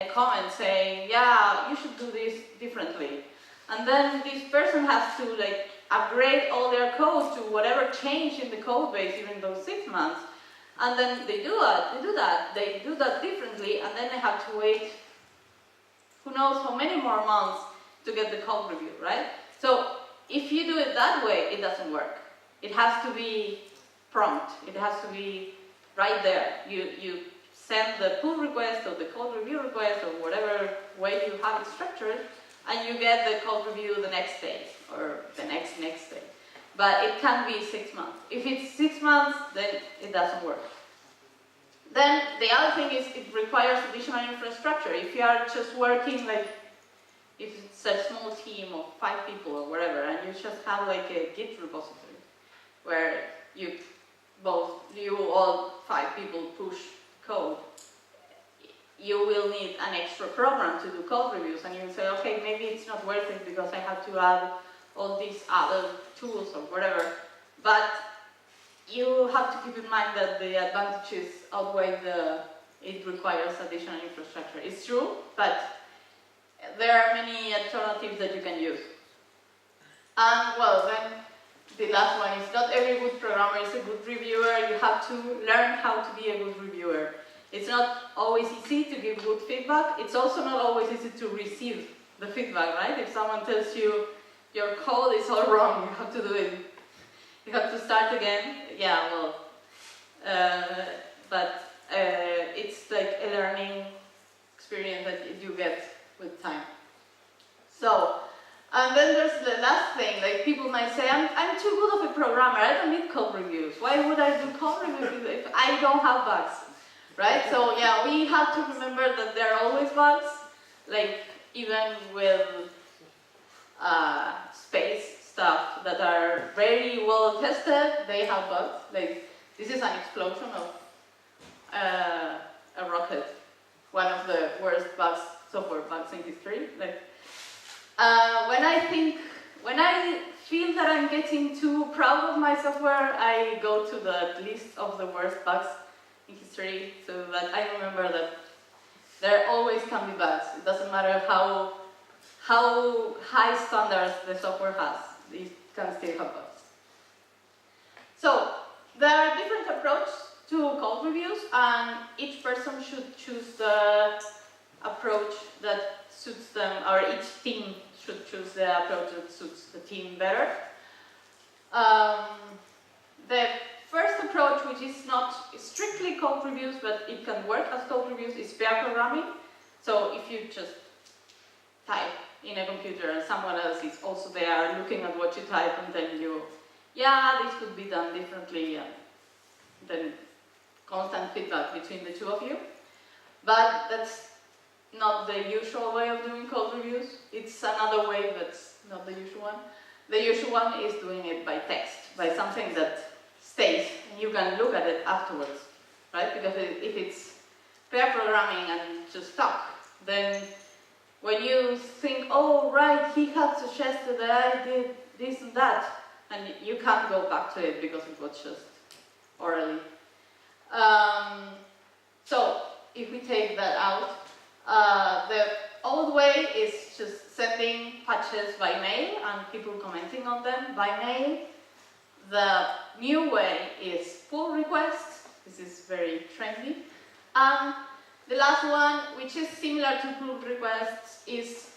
a comment saying, yeah, you should do this differently. And then this person has to like upgrade all their code to whatever change in the code base during those 6 months. And then they do that differently, and then they have to wait who knows how many more months to get the code review, right? So if you do it that way, it doesn't work. It has to be prompt. It has to be right there. You send the pull request or the code review request or whatever way you have it structured, and you get the code review the next day or the next day. But it can be 6 months. If it's 6 months, then it doesn't work. Then the other thing is it requires additional infrastructure. If you are just working like, if it's a small team of 5 people or whatever, and you just have like a Git repository where you all 5 people push code, you will need an extra program to do code reviews, and you will say, okay, maybe it's not worth it because I have to add all these other tools or whatever. But you have to keep in mind that the advantages outweigh it requires additional infrastructure. It's true, but there are many alternatives that you can use. And well, then the last one is not every good programmer is a good reviewer. You have to learn how to be a good reviewer. It's not always easy to give good feedback. It's also not always easy to receive the feedback, right? If someone tells you your code is all wrong, you have to do it. You have to start again. Yeah, well, but it's like a learning experience that you get with time. So, and then there's the last thing, like people might say, I'm too good of a programmer, I don't need code reviews. Why would I do code reviews if I don't have bugs? Right? So yeah, we have to remember that there are always bugs, like even with space stuff that are very well tested, they have bugs. Like this is an explosion of a rocket, one of the worst software bugs in history. Like when I feel that I'm getting too proud of my software, I go to the list of the worst bugs in history, so that I remember that there always can be bugs. It doesn't matter how high standards the software has, it can still have bugs. So there are different approaches to code reviews, and each person should choose the approach that suits them, or each team should choose the approach that suits the team better. The first approach, which is not strictly code reviews, but it can work as code reviews, is pair programming. So if you just type in a computer and someone else is also there looking at what you type and telling you, yeah, this could be done differently, and then constant feedback between the two of you. But that's not the usual way of doing code reviews. It's another way, but not the usual one. The usual one is doing it by text, by something that stays, and you can look at it afterwards, right? Because if it's pair programming and just talk, then when you think, oh, right, he had suggested that I did this and that, and you can't go back to it because it was just orally. So if we take that out, the old way is just sending patches by mail and people commenting on them by mail. The new way is pull requests. This is very trendy. And the last one, which is similar to pull requests, is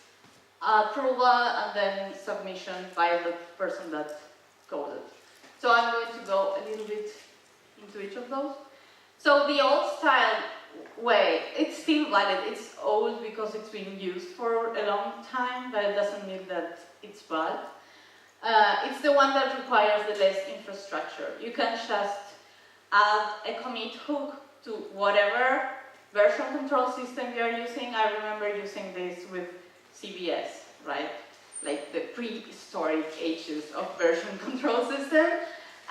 approval and then submission by the person that coded. So I'm going to go a little bit into each of those. So the old style way, it's still valid. It's old because it's been used for a long time, but it doesn't mean that it's bad. It's the one that requires the less infrastructure. You can just add a commit hook to whatever version control system you're using. I remember using this with CBS, right? Like the prehistoric ages of version control system,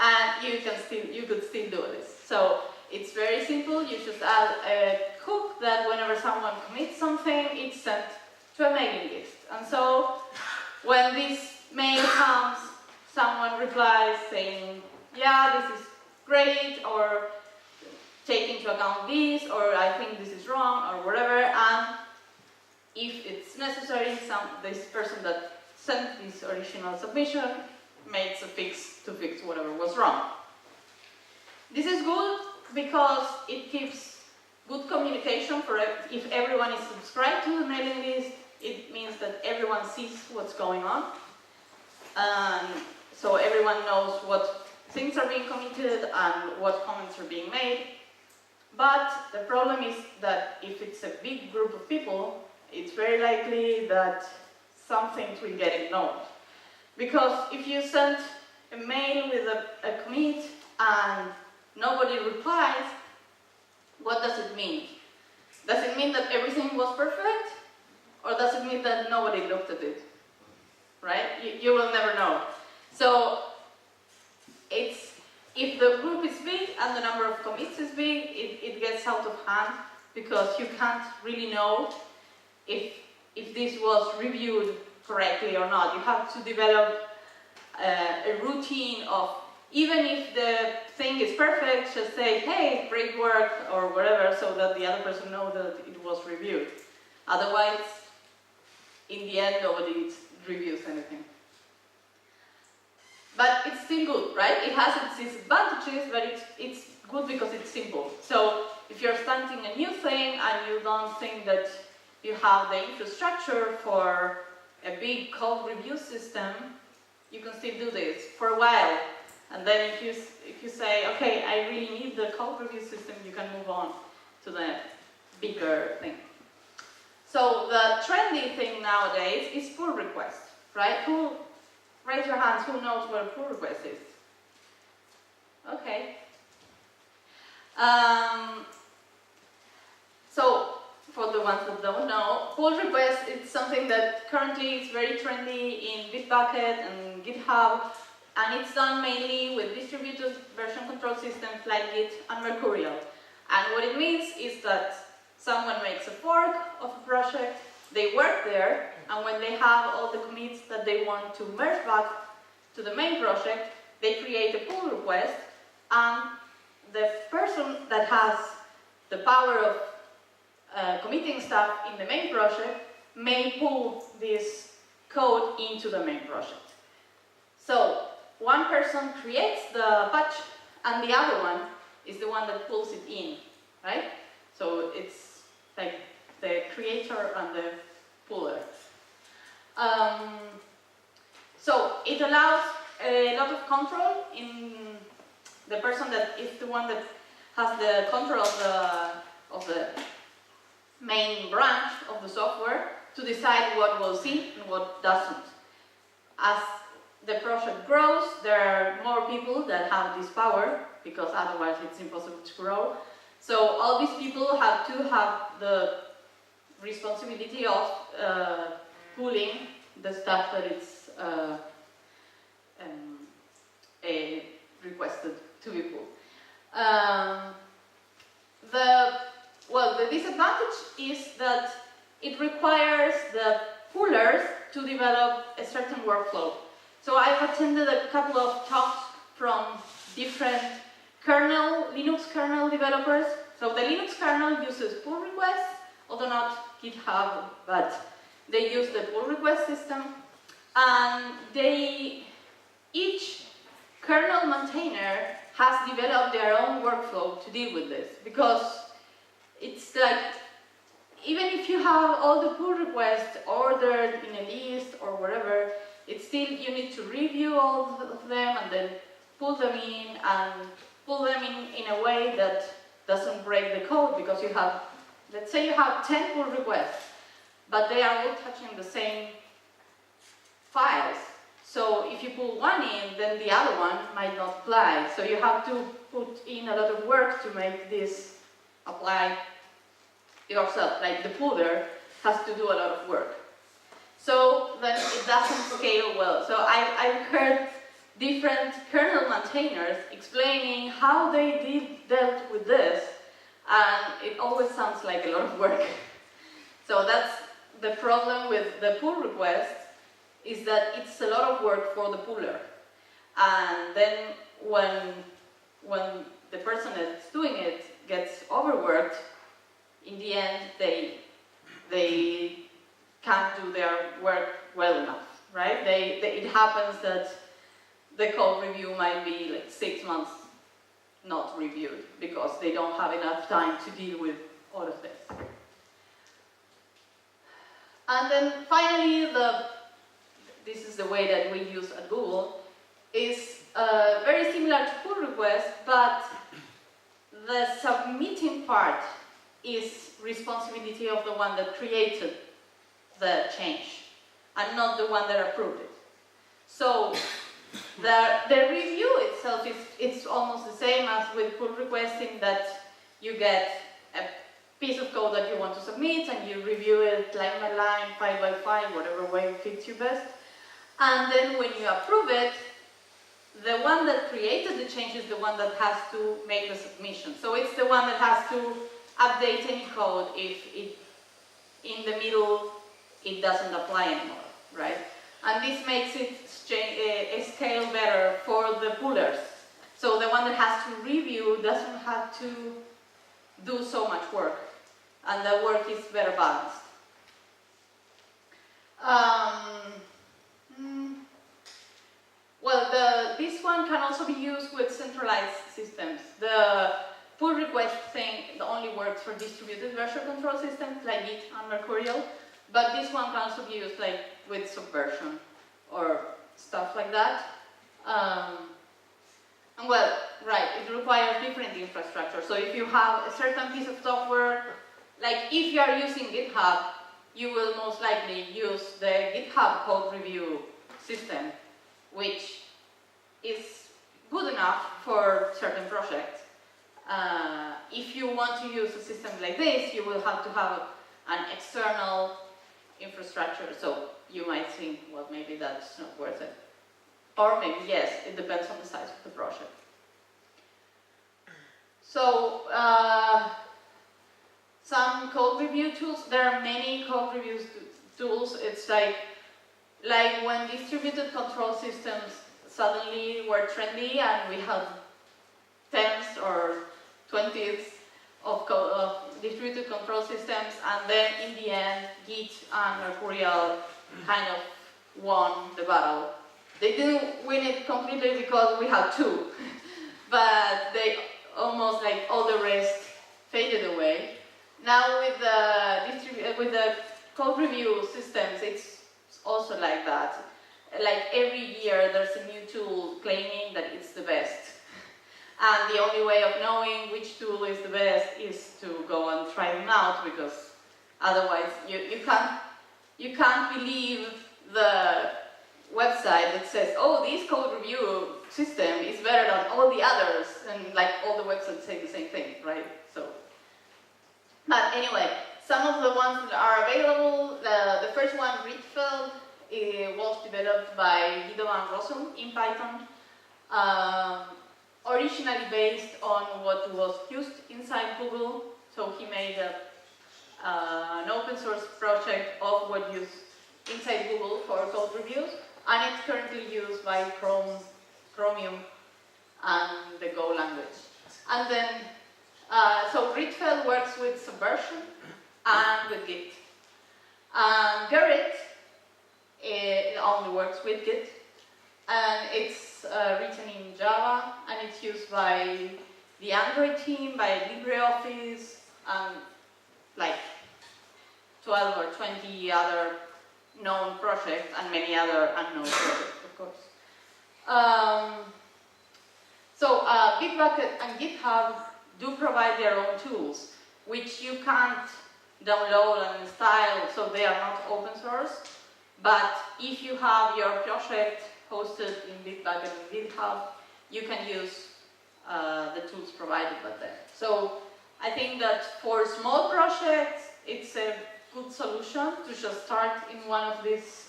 and you could still do this. So it's very simple. You just add a hook that whenever someone commits something, it's sent to a mailing list. And so when this mail comes, someone replies saying, yeah, this is great, or take into account this, or I think this is wrong, or whatever, and necessary, this person that sent this original submission makes a fix to fix whatever was wrong. This is good because it keeps good communication for if everyone is subscribed to the mailing list. It means that everyone sees what's going on, so everyone knows what things are being committed and what comments are being made. But the problem is that if it's a big group of people, it's very likely that some things will get ignored. Because if you send a mail with a commit and nobody replies, what does it mean? Does it mean that everything was perfect? Or does it mean that nobody looked at it? Right? You will never know. So if the group is big and the number of commits is big, it gets out of hand because you can't really know if this was reviewed correctly or not. You have to develop a routine of, even if the thing is perfect, just say, hey, great work, or whatever, so that the other person knows that it was reviewed. Otherwise, in the end, nobody reviews anything. But it's still good, right? It has its disadvantages, but it's good because it's simple. So if you're starting a new thing and you don't think that you have the infrastructure for a big code review system, you can still do this for a while. And then if you say, okay, I really need the code review system, you can move on to the bigger thing. So the trendy thing nowadays is pull request, right? Raise your hands, who knows what a pull request is? Okay. So, for the ones that don't know, pull request is something that currently is very trendy in Bitbucket and GitHub, and it's done mainly with distributed version control systems like Git and Mercurial. And what it means is that someone makes a fork of a project, they work there, and when they have all the commits that they want to merge back to the main project, they create a pull request, and the person that has the power of committing stuff in the main project may pull this code into the main project. So one person creates the patch, and the other one is the one that pulls it in, right? So it's like the creator and the puller. So it allows a lot of control in the person that is the one that has the control of the main branch of the software to decide what will see and what doesn't. As the project grows, there are more people that have this power, because otherwise it's impossible to grow. So all these people have to have the responsibility of pulling the stuff that it's requested to be pulled. The disadvantage is that it requires the pullers to develop a certain workflow. So I've attended a couple of talks from different Linux kernel developers. So the Linux kernel uses pull requests, although not GitHub, but they use the pull request system. And each kernel maintainer has developed their own workflow to deal with this, because it's like, even if you have all the pull requests ordered in a list or whatever, it's still, you need to review all of them and then pull them in in a way that doesn't break the code, because you have, let's say you have 10 pull requests, but they are all touching the same files. So if you pull one in, then the other one might not apply. So you have to put in a lot of work to make this apply yourself. Like the puller has to do a lot of work. So then it doesn't scale well. So I've heard different kernel maintainers explaining how they dealt with this, and it always sounds like a lot of work. So that's the problem with the pull request, is that it's a lot of work for the puller. And then when the person that's doing it gets overworked, in the end they can't do their work well enough, right? It happens that the code review might be like 6 months not reviewed because they don't have enough time to deal with all of this. And then finally, this is the way that we use at Google, is very similar to pull request, but the submitting part is responsibility of the one that created the change and not the one that approved it. So the review itself it's almost the same as with pull requesting, that you get a piece of code that you want to submit and you review it line by line, file by file, whatever way fits you best. And then when you approve it, the one that created the change is the one that has to make the submission. So it's the one that has to update any code if in the middle it doesn't apply anymore, right? And this makes it scale better for the pullers. So the one that has to review doesn't have to do so much work, and the work is better balanced. Well, this one can also be used with centralized systems. The pull request thing only works for distributed version control systems like Git and Mercurial, but this one can also be used like with Subversion or stuff like that. And well, right, it requires different infrastructure. So if you have a certain piece of software, like if you are using GitHub, you will most likely use the GitHub code review system, which is good enough for certain projects. If you want to use a system like this, you will have to have an external infrastructure. So you might think, well, maybe that's not worth it. Or maybe yes, it depends on the size of the project. So some code review tools, there are many code review tools. It's like when distributed control systems suddenly were trendy and we had tens or 20s of distributed control systems, and then in the end Git and Mercurial kind of won the battle. They didn't win it completely because we had two, but they almost like all the rest faded away. Now with the code review systems, it's also like that. Like every year there's a new tool claiming that it's the best. And the only way of knowing which tool is the best is to go and try them out, because otherwise you can't believe the website that says, oh, this code review system is better than all the others, and like all the websites say the same thing, right? So, but anyway, some of the ones that are available, the first one, Rietveld, was developed by Guido van Rossum in Python, originally based on what was used inside Google. So he made an open source project of what used inside Google for code reviews, and it's currently used by Chromium and the Go language. And then, so Rietveld works with Subversion and with Git. And Gerrit, it only works with Git, and it's written in Java, and it's used by the Android team, by LibreOffice, and like 12 or 20 other known projects, and many other unknown projects, of course. So Bitbucket and GitHub do provide their own tools, which you can't download and install, so they are not open source. But if you have your project hosted in Bitbucket and GitHub, you can use the tools provided by them. So I think that for small projects, it's a good solution to just start in one of these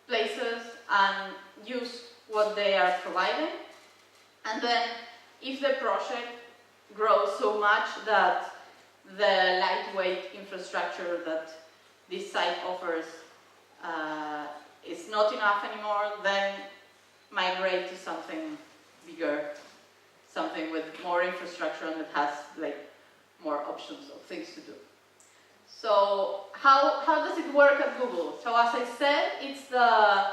places and use what they are providing. And then if the project grows so much that the lightweight infrastructure that this site offers is not enough anymore, then migrate to something bigger, something with more infrastructure and that has like more options of things to do. So how does it work at Google? So as I said, it's the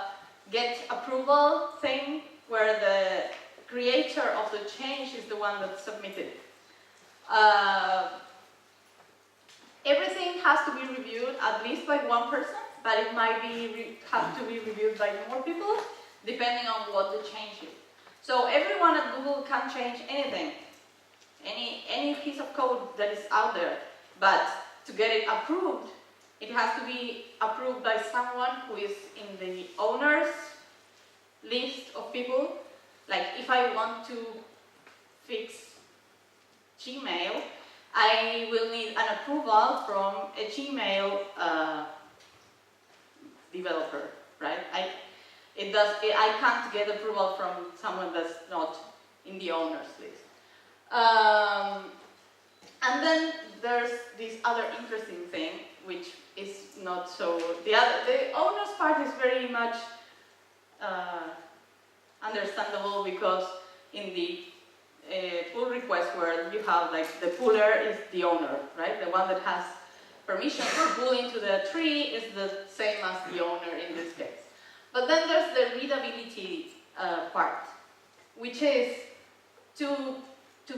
get approval thing where the creator of the change is the one that submitted it. Everything has to be reviewed at least by one person, but it might be have to be reviewed by more people, depending on what the change is. So everyone at Google can change anything, any piece of code that is out there, but to get it approved, it has to be approved by someone who is in the owner's list of people. Like if I want to fix Gmail, I will need an approval from a Gmail developer, right? I can't get approval from someone that's not in the owner's list. And then there's this other interesting thing, which is not so. The owner's part is very much understandable, because in the pull request where you have like the puller is the owner, right? The one that has permission to pull into the tree is the same as the owner in this case. But then there's the readability part, which is to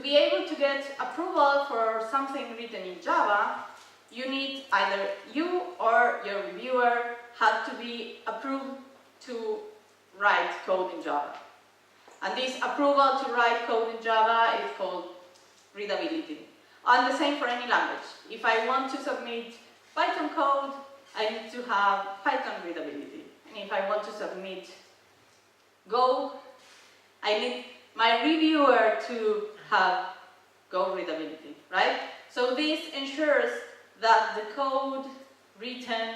be able to get approval for something written in Java, you need either you or your reviewer have to be approved to write code in Java. And this approval to write code in Java is called readability. And the same for any language. If I want to submit Python code, I need to have Python readability. And if I want to submit Go, I need my reviewer to have Go readability, right? So this ensures that the code written